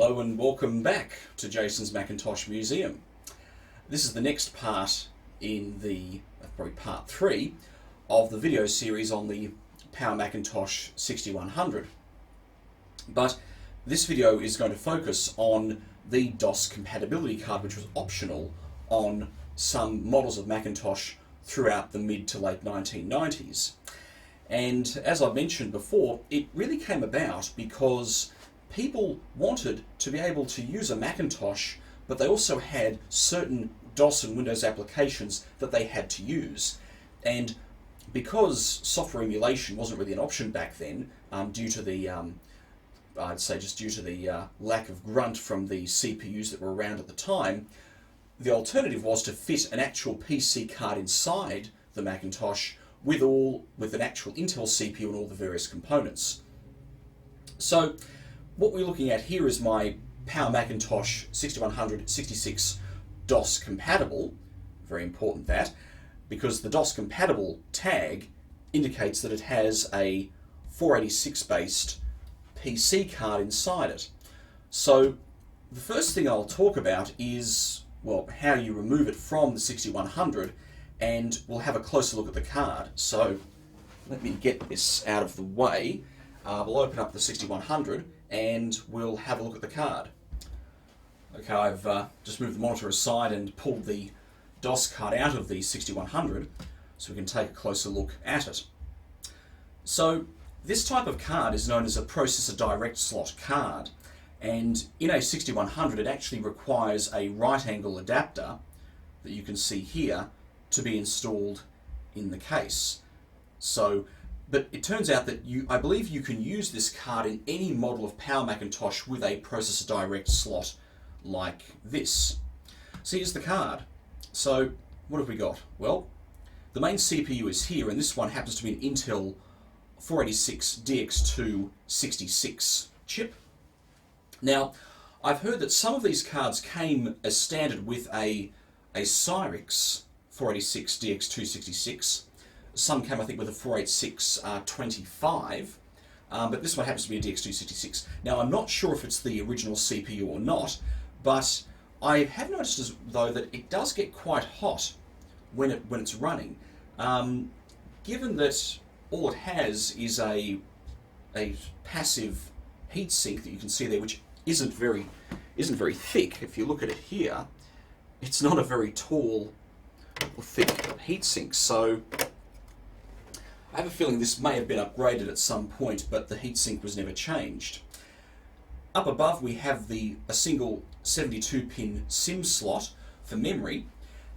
Hello and welcome back to Jason's Macintosh Museum. This is the next part in the, probably part 3, of the video series on the Power Macintosh 6100. But this video is going to focus on the DOS compatibility card, which was optional on some models of Macintosh throughout the mid to late 1990s. And as I mentioned before, it really came about because people wanted to be able to use a Macintosh, but they also had certain DOS and Windows applications that they had to use. And because software emulation wasn't really an option back then, due to the, I'd say just due to the lack of grunt from the CPUs that were around at the time, the alternative was to fit an actual PC card inside the Macintosh with an actual Intel CPU and all the various components. So what we're looking at here is my Power Macintosh 6100 66 DOS compatible. Very important that, because the DOS compatible tag indicates that it has a 486 based PC card inside it. So the first thing I'll talk about is, well, how you remove it from the 6100, and we'll have a closer look at the card. So let me get this out of the way. We'll open up the 6100 and we'll have a look at the card. Okay, I've just moved the monitor aside and pulled the DOS card out of the 6100 so we can take a closer look at it. So this type of card is known as a processor direct slot card, and in a 6100 it actually requires a right angle adapter that you can see here to be installed in the case. So, but it turns out that I believe you can use this card in any model of Power Macintosh with a processor direct slot like this. So here's the card. So what have we got? Well, the main CPU is here, and this one happens to be an Intel 486 DX2 66 chip. Now, I've heard that some of these cards came as standard with a Cyrix 486 DX2 66. Some came, I think, with a 486 25, but this one happens to be a DX2 66. Now, I'm not sure if it's the original CPU or not, but I have noticed, though, that it does get quite hot when it's running. Given that all it has is a passive heatsink that you can see there, which isn't very thick. If you look at it here, it's not a very tall or thick heatsink. So I have a feeling this may have been upgraded at some point, but the heatsink was never changed. Up above we have a single 72-pin SIM slot for memory.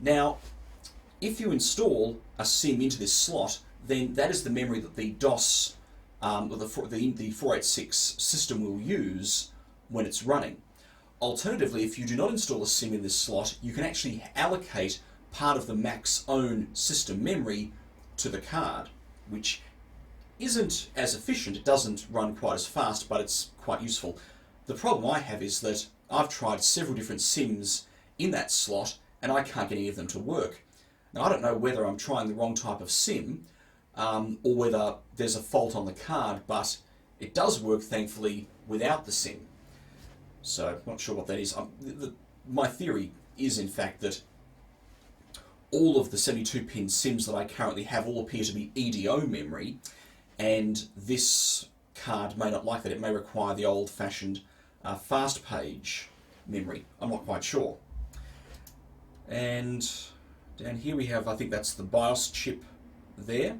Now, if you install a SIM into this slot, then that is the memory that the DOS, or the 486 system will use when it's running. Alternatively, if you do not install a SIM in this slot, you can actually allocate part of the Mac's own system memory to the card, which isn't as efficient. It doesn't run quite as fast, but it's quite useful. The problem I have is that I've tried several different SIMs in that slot and I can't get any of them to work. Now, I don't know whether I'm trying the wrong type of SIM or whether there's a fault on the card, but it does work, thankfully, without the SIM. So I'm not sure what that is. My theory is, in fact, that all of the 72-pin SIMs that I currently have all appear to be EDO memory, and this card may not like that. It may require the old-fashioned fast page memory. I'm not quite sure. And down here we have, I think that's the BIOS chip there.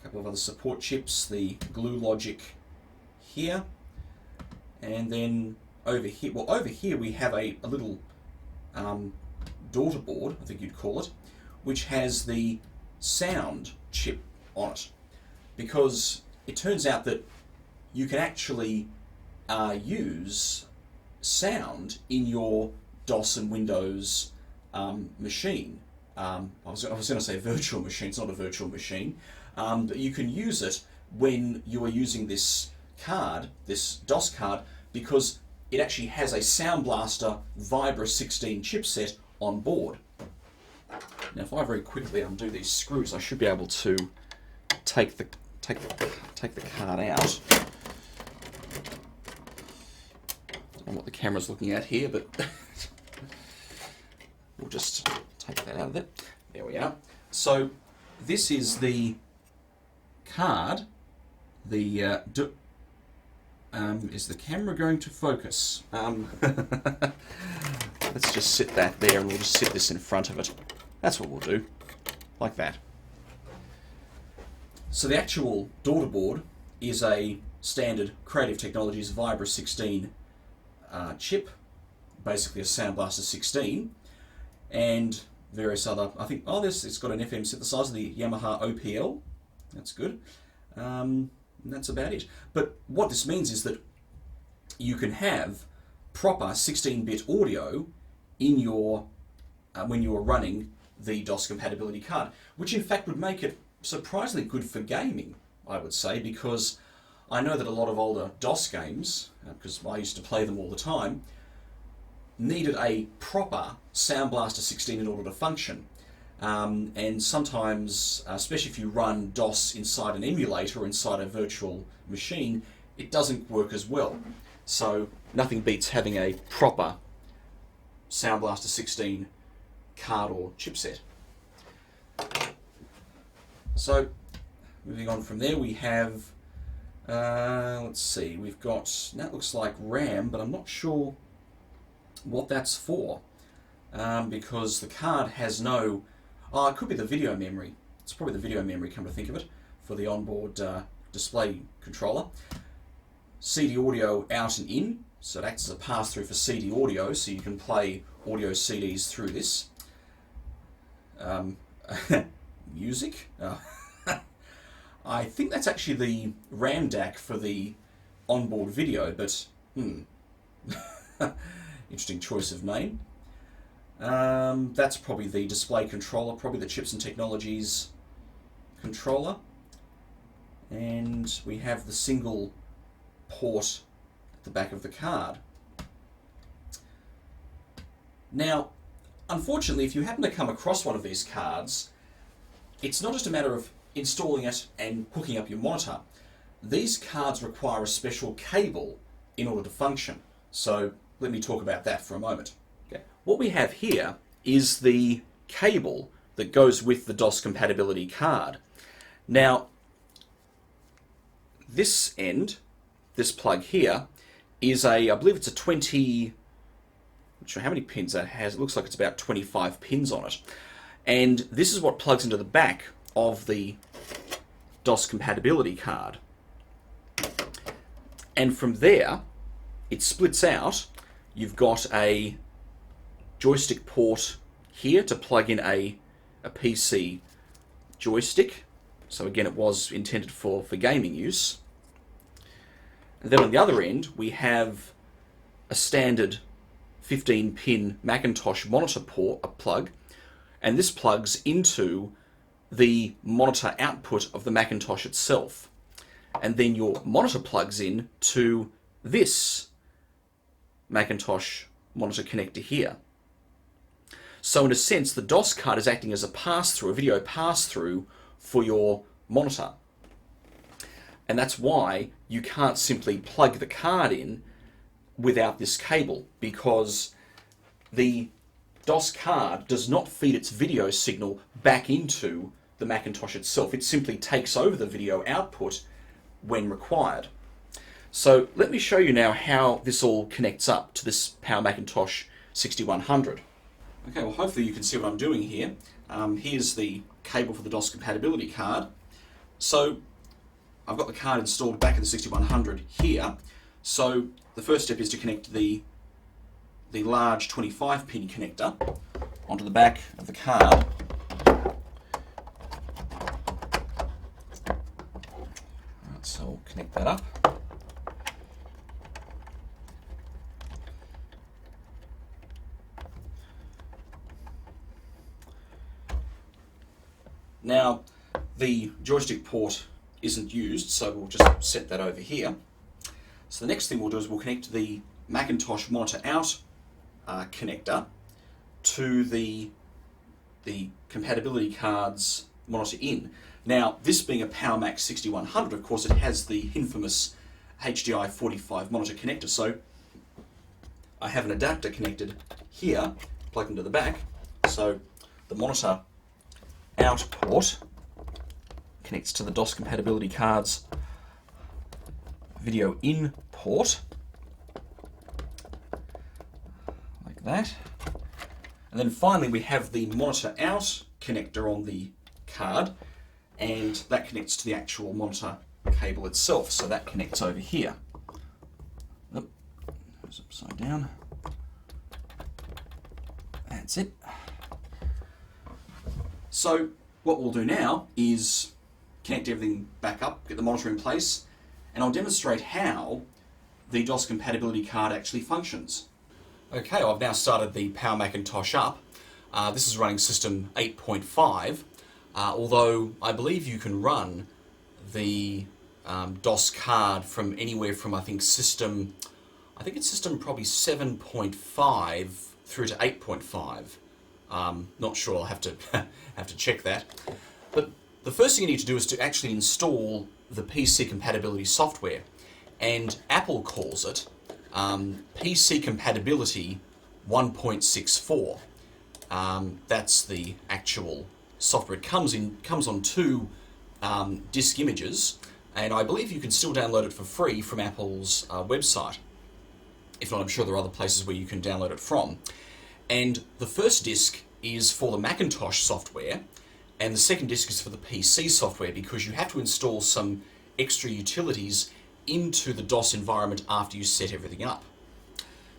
A couple of other support chips, the glue logic here, and then over here we have a little daughter board, I think you'd call it, which has the sound chip on it, because it turns out that you can actually use sound in your DOS and Windows machine. I was going to say virtual machine. It's not a virtual machine, but you can use it when you are using this card, this DOS card, because it actually has a Sound Blaster Vibra 16 chipset on board. Now, if I very quickly undo these screws, I should be able to take the card out. on what the camera's looking at here, but we'll just take that out of it. There we are. So this is the card. The is the camera going to focus? Let's just sit that there, and we'll just sit this in front of it. That's what we'll do, like that. So the actual daughter board is a standard Creative Technologies Vibra 16 chip, basically a Sound Blaster 16, and various other, I think, it's got an FM synthesizer, the Yamaha OPL, that's good, and that's about it. But what this means is that you can have proper 16-bit audio in your, when you are running the DOS compatibility card, which in fact would make it surprisingly good for gaming, I would say, because I know that a lot of older DOS games, because I used to play them all the time, needed a proper Sound Blaster 16 in order to function. And sometimes, especially if you run DOS inside an emulator or inside a virtual machine, it doesn't work as well. So nothing beats having a proper Sound Blaster 16 card or chipset. So moving on from there, we have, let's see, we've got, that looks like RAM, but I'm not sure what that's for, because the card has no, it could be the video memory. It's probably the video memory, come to think of it, for the onboard display controller. CD audio out and in, so it acts as a pass-through for CD audio, so you can play audio CDs through this. Music. I think that's actually the RAM DAC for the onboard video, but interesting choice of name. That's probably the display controller, probably the Chips and Technologies controller. And we have the single port at the back of the card. Now, unfortunately, if you happen to come across one of these cards, it's not just a matter of installing it and hooking up your monitor. These cards require a special cable in order to function. So let me talk about that for a moment. Okay. What we have here is the cable that goes with the DOS compatibility card. Now, this end, this plug here, is I believe it's a 20, I'm not sure how many pins that has. It looks like it's about 25 pins on it. And this is what plugs into the back of the DOS compatibility card. And from there, it splits out. You've got a joystick port here to plug in a PC joystick. So again, it was intended for gaming use. And then on the other end, we have a standard 15-pin Macintosh monitor port, plug, and this plugs into the monitor output of the Macintosh itself. And then your monitor plugs in to this Macintosh monitor connector here. So in a sense, the DOS card is acting as a pass-through, a video pass-through for your monitor. And that's why you can't simply plug the card in without this cable, because the DOS card does not feed its video signal back into the Macintosh itself. It simply takes over the video output when required. So let me show you now how this all connects up to this Power Macintosh 6100. Okay, well hopefully you can see what I'm doing here. Here's the cable for the DOS compatibility card. So I've got the card installed back in the 6100 here. So the first step is to connect the large 25-pin connector onto the back of the card. Alright, so we'll connect that up. Now, the joystick port isn't used, so we'll just set that over here. So the next thing we'll do is we'll connect the Macintosh monitor out connector to the compatibility card's monitor in. Now, this being a Power Mac 6100, of course, it has the infamous HDI 45 monitor connector. So I have an adapter connected here, plugged into the back, so the monitor out port connects to the DOS Compatibility Card's video in port, like that. And then finally we have the monitor out connector on the card, and that connects to the actual monitor cable itself, so that connects over here. Oop, goes upside down. That's it. So what we'll do now is connect everything back up, get the monitor in place, and I'll demonstrate how the DOS Compatibility Card actually functions. Okay, I've now started the Power Macintosh up. This is running system 8.5, although I believe you can run the DOS card from anywhere from, I think it's system probably 7.5 through to 8.5. Not sure, I'll have to have to check that. But the first thing you need to do is to actually install the PC compatibility software, and Apple calls it PC Compatibility 1.64. That's the actual software. It comes on two disk images, and I believe you can still download it for free from Apple's website. If not, I'm sure there are other places where you can download it from. And the first disk is for the Macintosh software, and the second disk is for the PC software, because you have to install some extra utilities into the DOS environment after you set everything up.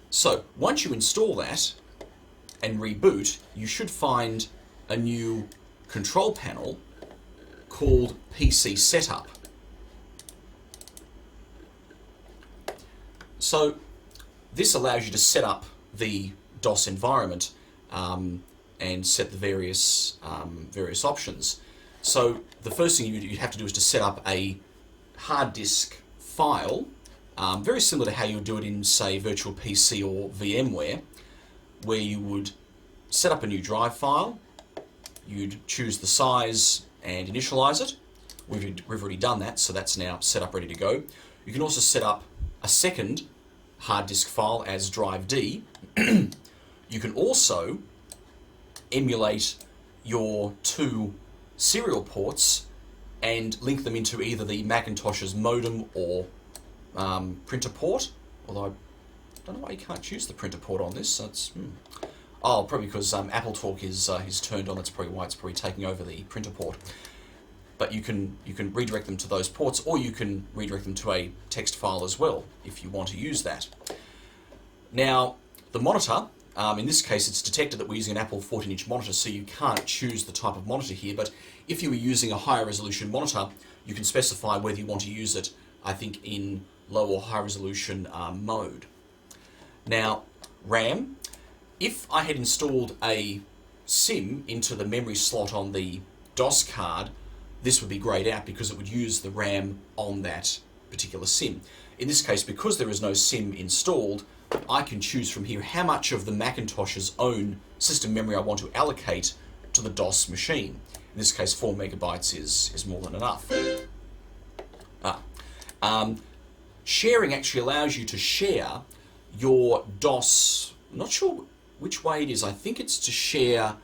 So once you install that and reboot, you should find a new control panel called PC Setup. So this allows you to set up the DOS environment and set the various options. So the first thing you have to do is to set up a hard disk file, very similar to how you would do it in, say, Virtual PC or VMware, where you would set up a new drive file, you'd choose the size and initialize it. We've already done that, so that's now set up, ready to go. You can also set up a second hard disk file as drive D. You can also emulate your two serial ports and link them into either the Macintosh's modem or printer port, although I don't know why you can't choose the printer port on this. So it's, oh, probably because Apple Talk is turned on. That's probably why it's probably taking over the printer port. But you can redirect them to those ports, or you can redirect them to a text file as well if you want to use that. Now, the monitor, in this case it's detected that we're using an Apple 14-inch monitor, so you can't choose the type of monitor here, but if you were using a higher resolution monitor, you can specify whether you want to use it, I think, in low or high resolution mode. Now, RAM, if I had installed a SIM into the memory slot on the DOS card, this would be grayed out because it would use the RAM on that particular SIM. In this case, because there is no SIM installed, I can choose from here how much of the Macintosh's own system memory I want to allocate to the DOS machine. In this case, 4 megabytes is more than enough. Sharing actually allows you to share your DOS, I'm not sure which way it is, I think it's to share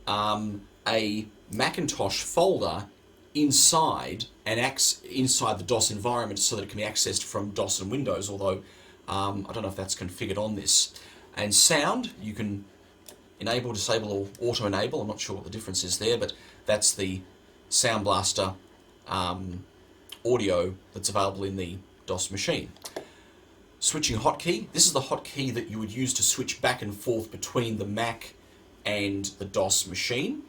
a Macintosh folder inside inside the DOS environment so that it can be accessed from DOS and Windows, although I don't know if that's configured on this. And sound, you can enable, disable, or auto-enable. I'm not sure what the difference is there, but that's the Sound Blaster audio that's available in the DOS machine. Switching hotkey. This is the hotkey that you would use to switch back and forth between the Mac and the DOS machine.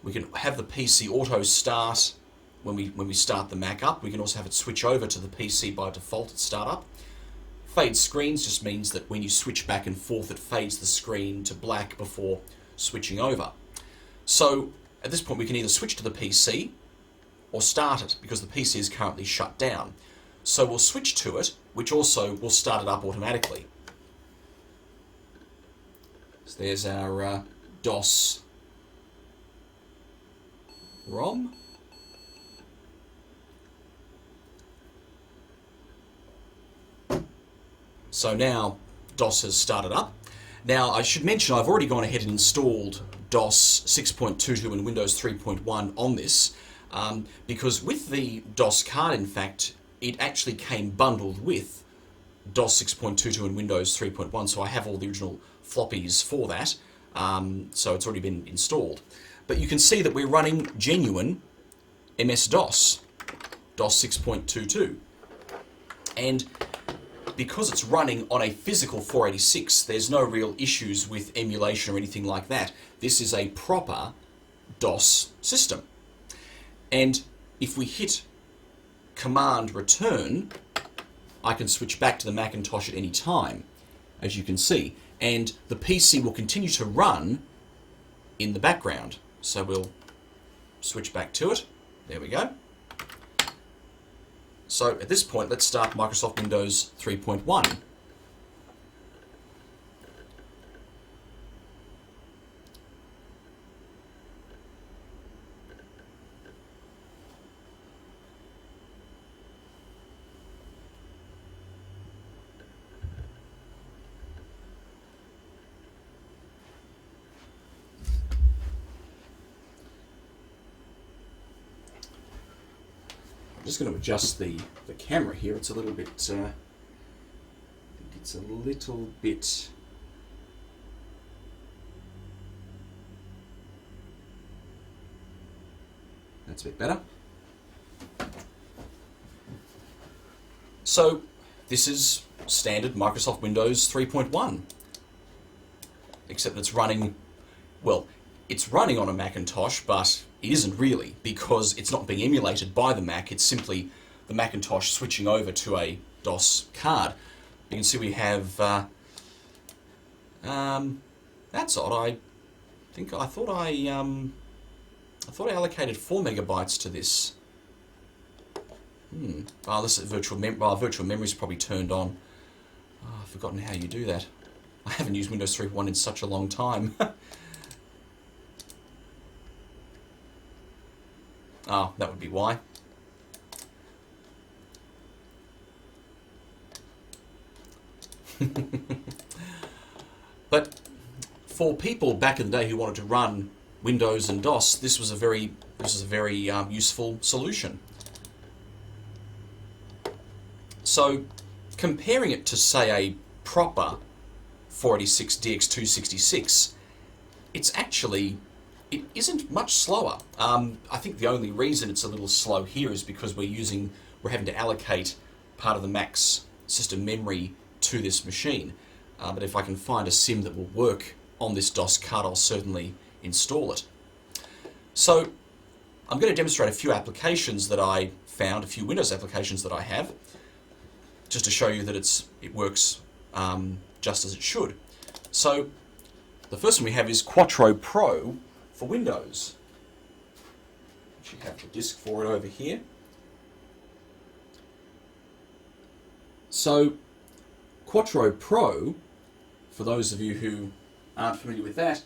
We can have the PC auto start when we start the Mac up. We can also have it switch over to the PC by default at startup. Fade screens just means that when you switch back and forth, it fades the screen to black before switching over. So at this point, we can either switch to the PC or start it, because the PC is currently shut down. So we'll switch to it, which also will start it up automatically. So there's our DOS ROM. So now DOS has started up. Now, I should mention I've already gone ahead and installed DOS 6.22 and Windows 3.1 on this, because with the DOS card, in fact, it actually came bundled with DOS 6.22 and Windows 3.1, so I have all the original floppies for that, so it's already been installed. But you can see that we're running genuine MS-DOS, DOS 6.22, and because it's running on a physical 486, there's no real issues with emulation or anything like that. This is a proper DOS system. And if we hit Command Return, I can switch back to the Macintosh at any time, as you can see. And the PC will continue to run in the background. So we'll switch back to it. There we go. So at this point, let's start Microsoft Windows 3.1. I'm just going to adjust the camera here. It's a little bit, I think it's a little bit, that's a bit better. So this is standard Microsoft Windows 3.1, except it's running, well, it's running on a Macintosh, but it isn't really, because it's not being emulated by the Mac. It's simply the Macintosh switching over to a DOS card. You can see we have, that's odd. I thought I allocated 4 megabytes to this. Oh, this is virtual memory is probably turned on. Oh, I've forgotten how you do that. I haven't used Windows 3.1 in such a long time. Ah, that would be why. But for people back in the day who wanted to run Windows and DOS, this was a very useful solution. So comparing it to, say, a proper 486 DX266, it isn't much slower. I think the only reason it's a little slow here is because we're having to allocate part of the Mac's system memory to this machine. But if I can find a sim that will work on this DOS card, I'll certainly install it. So I'm going to demonstrate a few applications that I found, a few Windows applications that I have, just to show you that it works just as it should. So the first one we have is Quattro Pro for Windows. You have the disk for it over here. So Quattro Pro, for those of you who aren't familiar with that,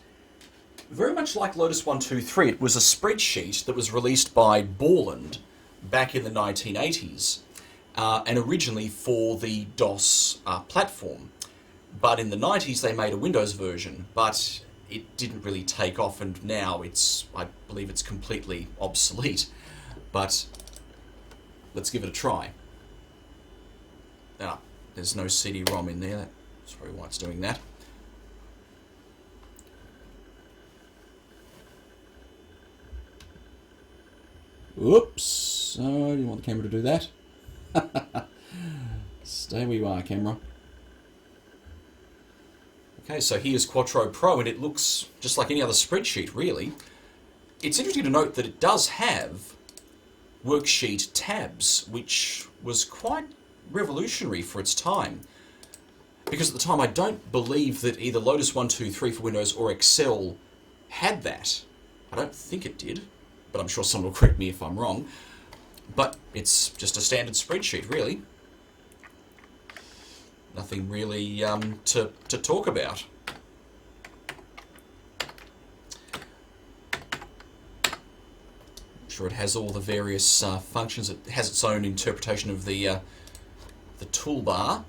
very much like Lotus 123, it was a spreadsheet that was released by Borland back in the 1980s, and originally for the DOS platform. But in the 90s they made a Windows version, but it didn't really take off, and now I believe it's completely obsolete. But let's give it a try. Ah, there's no CD-ROM in there. That's probably why it's doing that. Oops. Oh, I didn't want the camera to do that. Stay where you are, camera. Okay, so here's Quattro Pro, and it looks just like any other spreadsheet, really. It's interesting to note that it does have worksheet tabs, which was quite revolutionary for its time. Because at the time, I don't believe that either Lotus 123 for Windows or Excel had that. I don't think it did, but I'm sure someone will correct me if I'm wrong. But it's just a standard spreadsheet, really. Nothing really to talk about. I'm sure it has all the various functions. It has its own interpretation of the toolbar.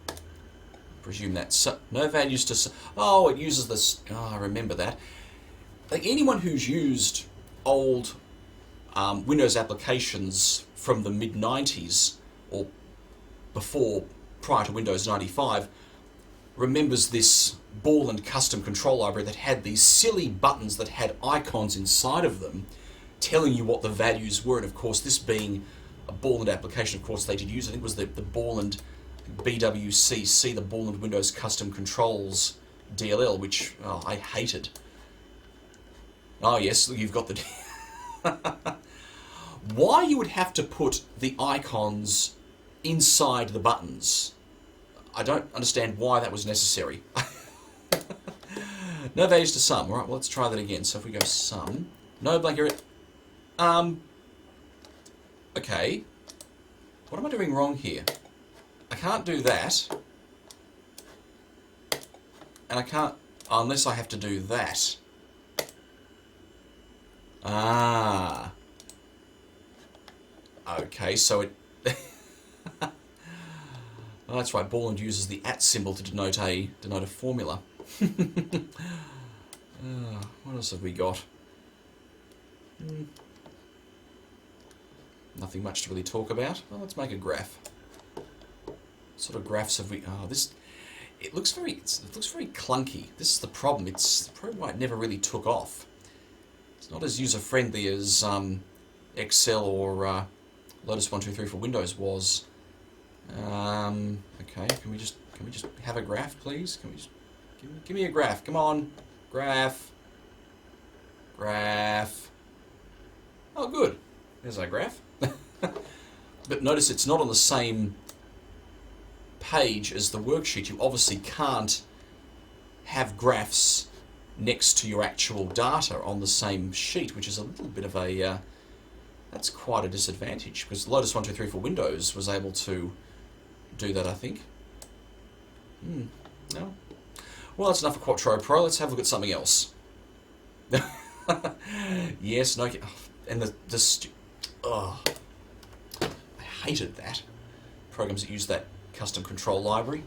presume that's no values to. Oh, it uses this. Oh, I remember that. Like anyone who's used old Windows applications from the mid 90s or before, prior to Windows 95, remembers this Borland custom control library that had these silly buttons that had icons inside of them telling you what the values were. And of course, this being a Borland application, of course, they did use, I think it was the Borland BWCC, the Borland Windows Custom Controls DLL, which I hated. Oh yes, you've got the... Why you would have to put the icons inside the buttons, I don't understand why that was necessary. No values to sum. All right, well, let's try that again. So if we go sum, no blank area. Okay. What am I doing wrong here? I can't do that. And I can't, unless I have to do that. Ah. Okay, so it... Oh, that's right, Borland uses the @ symbol to denote a formula. What else have we got? Nothing much to really talk about. Well, let's make a graph. What sort of graphs have we... Oh, this... It looks very clunky. This is the problem. It's probably why it never really took off. It's not as user-friendly as Excel or Lotus 123 for Windows was. Okay, can we just have a graph, please? Can we just give me a graph? Come on, graph. Oh, good. There's our graph. But notice it's not on the same page as the worksheet. You obviously can't have graphs next to your actual data on the same sheet, which is a little bit of a... that's quite a disadvantage, because Lotus 123 for Windows was able to do that, I think. No? Well, that's enough for Quattro Pro. Let's have a look at something else. Yes, no... And oh, I hated that. Programs that use that custom control library.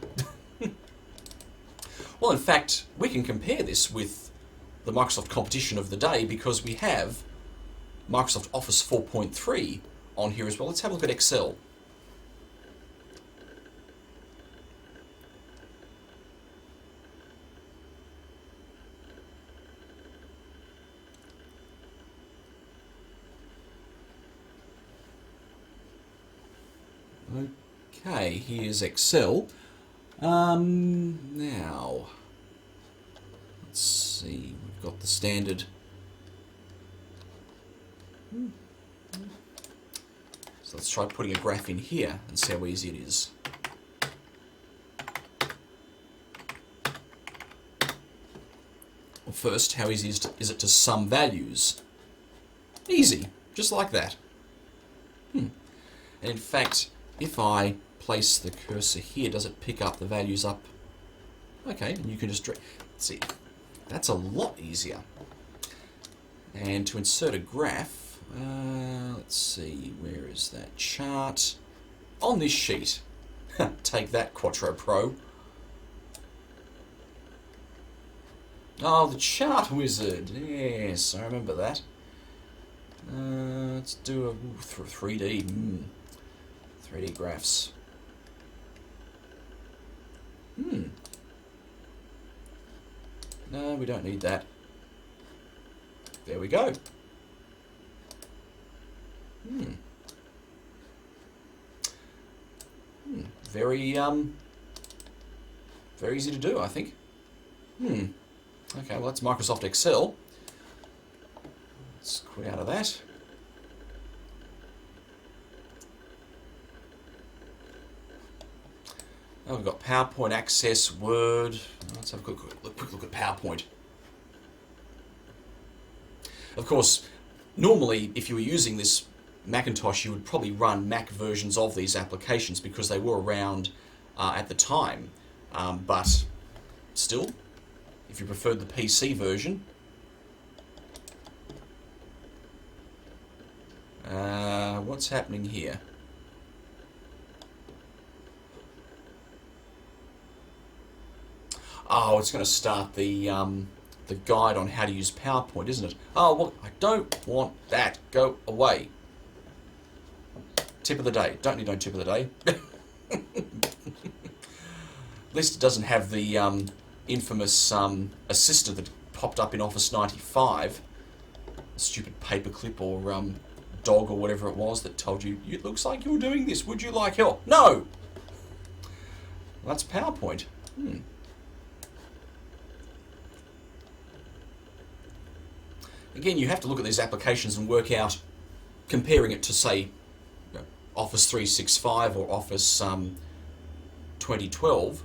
Well, in fact, we can compare this with the Microsoft competition of the day, because we have Microsoft Office 4.3 on here as well. Let's have a look at Excel. Okay, here's Excel. Now, let's see, we've got the standard. So let's try putting a graph in here and see how easy it is. Well, first, how easy is it to sum values? Easy, just like that. And in fact, if I place the cursor here, does it pick up the values up? Okay, and you can just see. That's a lot easier. And to insert a graph, let's see, where is that chart? On this sheet. Take that, Quattro Pro. Oh, the chart wizard. Yes, I remember that. Let's do a 3D. 3D graphs. No, we don't need that. There we go. Very easy to do, I think. Okay, well, that's Microsoft Excel. Let's quit out of that. Oh, we've got PowerPoint Access, Word. Let's have a quick look at PowerPoint. Of course, normally, if you were using this Macintosh, you would probably run Mac versions of these applications because they were around at the time. But still, if you preferred the PC version, what's happening here? Oh, it's going to start the guide on how to use PowerPoint, isn't it? Oh, well, I don't want that. Go away. Tip of the day. Don't need no tip of the day. At least it doesn't have the infamous assistant that popped up in Office 95. A stupid paperclip or dog or whatever it was that told you, it looks like you're doing this. Would you like help? No! Well, that's PowerPoint. Again, you have to look at these applications and work out, comparing it to, say, Office 365 or Office 2012.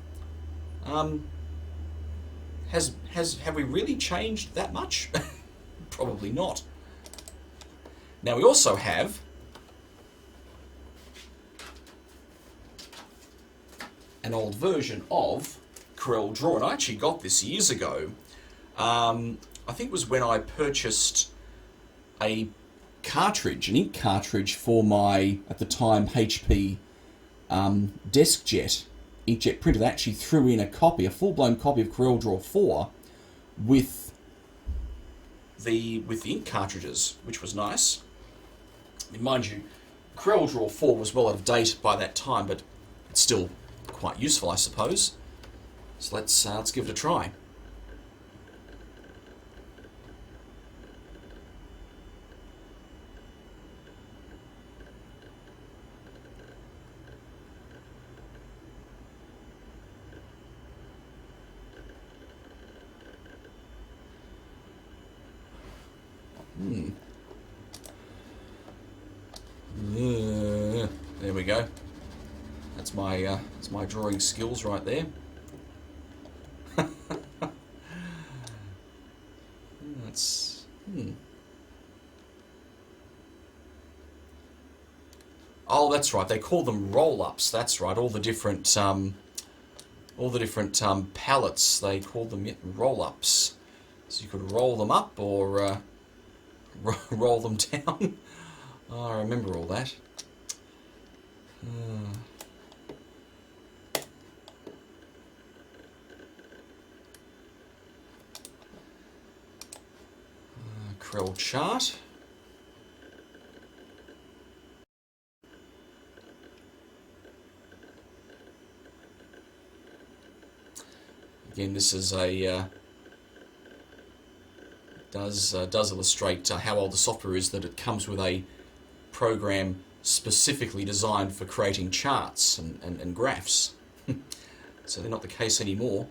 Have we really changed that much? Probably not. Now we also have an old version of CorelDRAW, and I actually got this years ago. I think it was when I purchased a cartridge, an ink cartridge for my, at the time, HP DeskJet inkjet printer that actually threw in a copy, a full-blown copy of CorelDRAW 4 with the ink cartridges, which was nice. I mean, mind you, CorelDRAW 4 was well out of date by that time, but it's still quite useful, I suppose. So let's give it a try. There we go. That's my drawing skills right there. That's Oh, that's right. They call them roll-ups. That's right. All the different palettes. They call them roll-ups. So you could roll them up or roll them down. Oh, I remember all that. Corel chart. Again, this is a does illustrate how old the software is, that it comes with a program specifically designed for creating charts and graphs. So they're not the case anymore.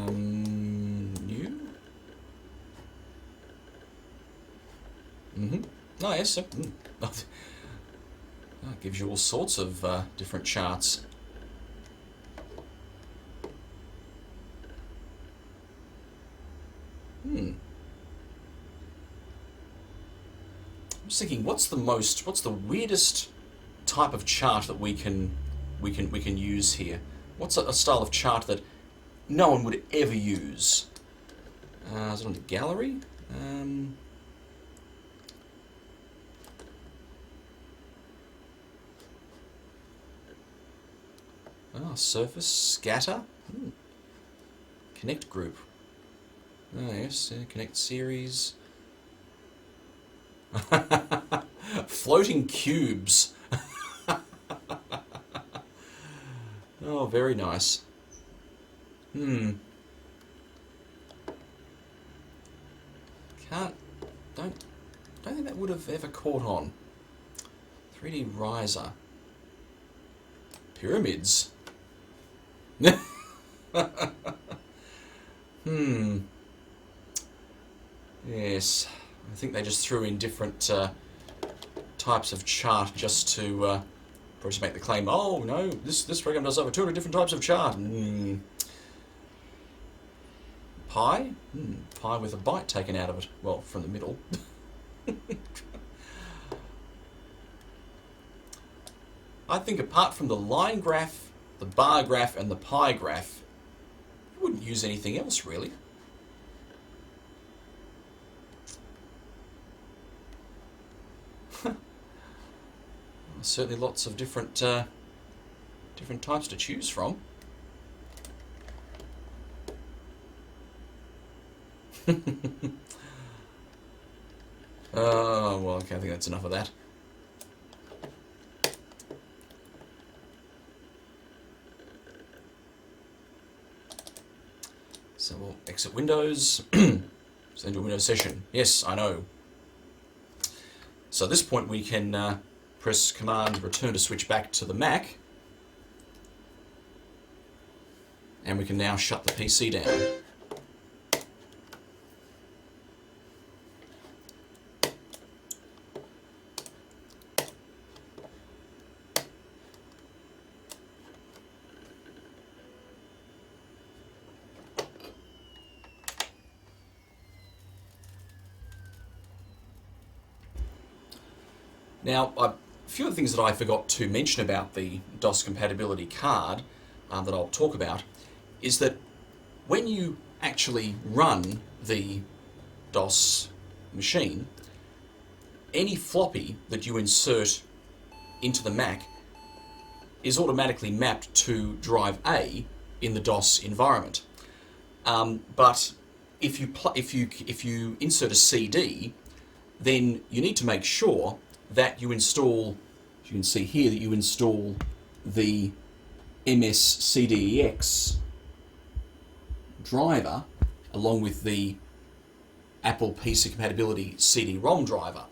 New? Oh yes, so, it gives you all sorts of different charts. I was thinking, what's the weirdest type of chart that we can use here? What's a style of chart that no one would ever use? Is it on the gallery? Surface, scatter, connect group. Oh yes, connect series. Floating cubes. Oh, very nice. Don't think that would have ever caught on. 3D riser. Pyramids. Yes, I think they just threw in different types of chart just to make the claim, oh no, this program does over 200 different types of chart. Pi? Pi with a byte taken out of it. Well, from the middle. I think apart from the line graph, the bar graph, and the pie graph, you wouldn't use anything else, really. certainly lots of different different types to choose from. Well, okay, I think that's enough of that. So we'll exit Windows, send to a Windows session. Yes, I know. So at this point we can press Command Return to switch back to the Mac, and we can now shut the PC down. Now, a few of the things that I forgot to mention about the DOS compatibility card that I'll talk about is that when you actually run the DOS machine, any floppy that you insert into the Mac is automatically mapped to drive A in the DOS environment. But if you insert a CD, then you need to make sure that you install, as you can see here, that you install the MSCDEX driver along with the Apple PC Compatibility CD-ROM driver,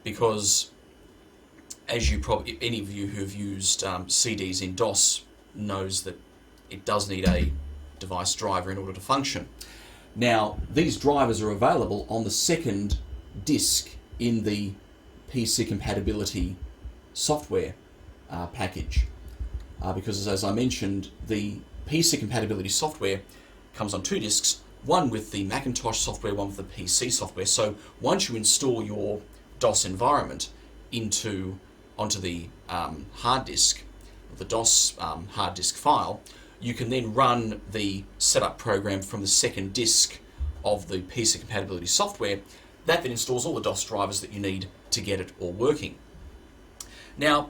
because as you probably, any of you who have used CDs in DOS knows that it does need a device driver in order to function. Now, these drivers are available on the second disk in the PC compatibility software package, because as I mentioned, the PC compatibility software comes on two disks, one with the Macintosh software, one with the PC software. So once you install your DOS environment onto the hard disk, the DOS hard disk file, you can then run the setup program from the second disk of the PC compatibility software. That then installs all the DOS drivers that you need to get it all working. Now,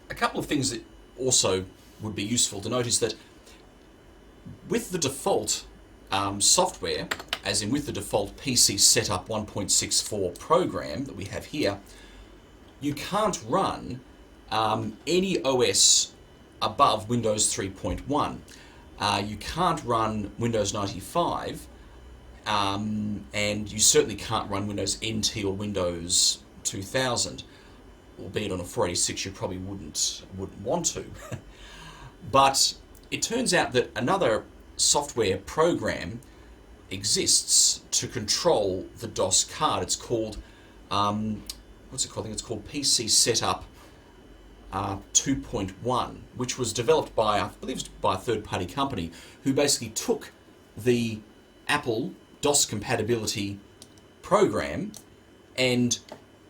a couple of things that also would be useful to note is that with the default software, as in with the default PC Setup 1.64 program that we have here, you can't run any OS above Windows 3.1. You can't run Windows 95, and you certainly can't run Windows NT or Windows 2000, albeit on a 486 you probably wouldn't want to. But it turns out that another software program exists to control the DOS card. It's called, what's it called? I think it's called PC Setup 2.1, which was developed by, I believe, by a third-party company who basically took the Apple DOS compatibility program and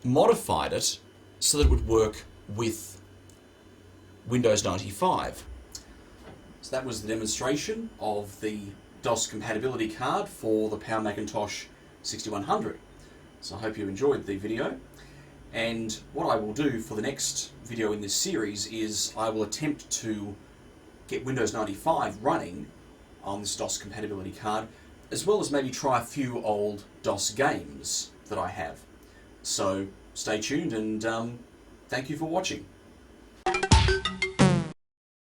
modified it so that it would work with Windows 95. So that was the demonstration of the DOS compatibility card for the Power Macintosh 6100. So I hope you enjoyed the video. And what I will do for the next video in this series is I will attempt to get Windows 95 running on this DOS compatibility card, as well as maybe try a few old DOS games that I have. So stay tuned, and thank you for watching.